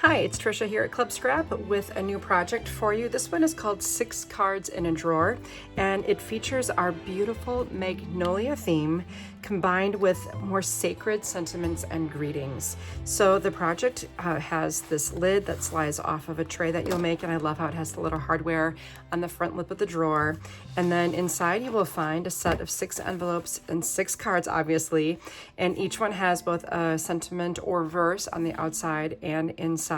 Hi, it's Trisha here at Club Scrap with a new project for you. This one is called 6 Cards in a Drawer, and it features our beautiful Magnolia theme combined with more sacred sentiments and greetings. So the project has this lid that slides off of a tray that you'll make, and I love how it has the little hardware on the front lip of the drawer. And then inside you will find a set of 6 envelopes and 6 cards, obviously, and each one has both a sentiment or verse on the outside and inside.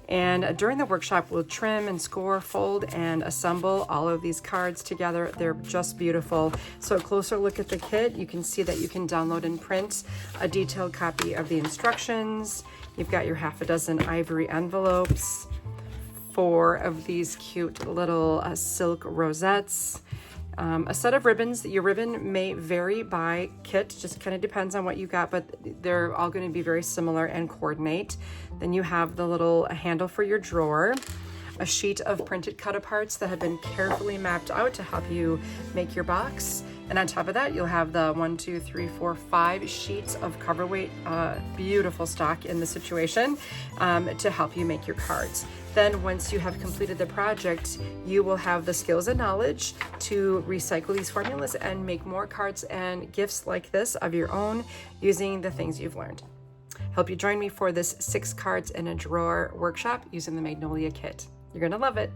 And during the workshop, we'll trim and score, fold and assemble all of these cards together. They're just beautiful. So a closer look at the kit, you can see that you can download and print a detailed copy of the instructions. You've got your half a dozen ivory envelopes, 4 of these cute little silk rosettes, a set of ribbons. Your ribbon may vary by kit, just kind of depends on what you got, but they're all going to be very similar and coordinate. Then you have the little handle for your drawer, a sheet of printed cut-aparts that have been carefully mapped out to help you make your box. And on top of that, you'll have the 5 sheets of cover weight, beautiful stock in the situation, to help you make your cards. Then once you have completed the project, you will have the skills and knowledge to recycle these formulas and make more cards and gifts like this of your own using the things you've learned. Hope you join me for this 6 cards in a drawer workshop using the Magnolia kit. You're gonna love it.